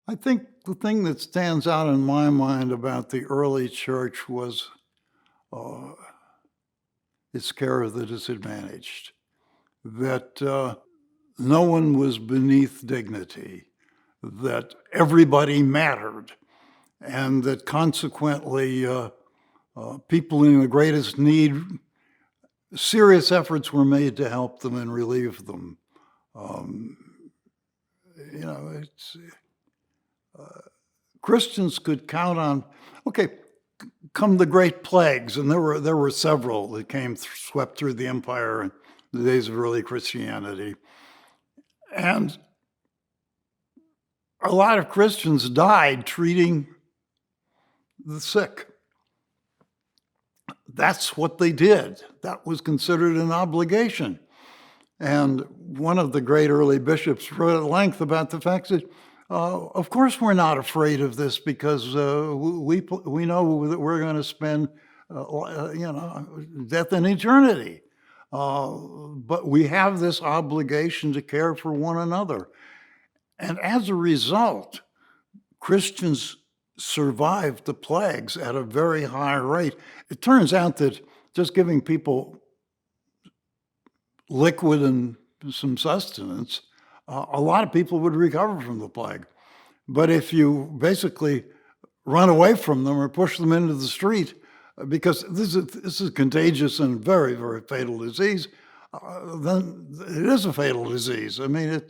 I think the thing that stands out in my mind about the early church was uh, its care of the disadvantaged, that no one was beneath dignity, that everybody mattered, and that consequently people in the greatest need, serious efforts were made to help them and relieve them. Um, it's Christians could count on. Okay, come the great plagues, and there were several that swept through the empire in the days of early Christianity, and a lot of Christians died treating the sick. That's what they did. That was considered an obligation. And one of the great early bishops wrote at length about the fact that, of course, we're not afraid of this because we know that we're going to spend, death and eternity. But we have this obligation to care for one another. And as a result, Christians survived the plagues at a very high rate. It turns out that just giving people liquid and some sustenance, a lot of people would recover from the plague. But if you basically run away from them or push them into the street, because this is contagious and very, very fatal disease, then it is a fatal disease. I mean,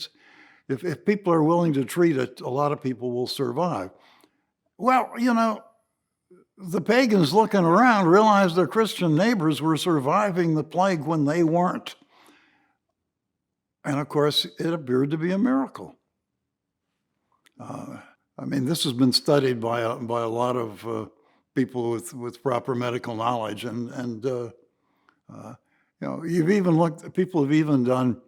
if people are willing to treat it, a lot of people will survive. Well, the pagans looking around realized their Christian neighbors were surviving the plague when they weren't. And of course, it appeared to be a miracle. This has been studied by a lot of people with proper medical knowledge, and people have even done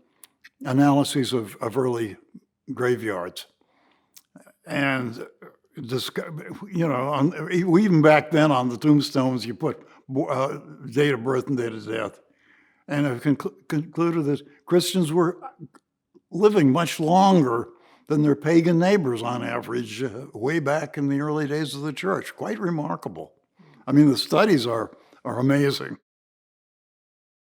analyses of early graveyards, and even back then on the tombstones you put date of birth and date of death, and have concluded that Christians were living much longer than their pagan neighbors on average way back in the early days of the church. Quite remarkable. I mean, the studies are amazing.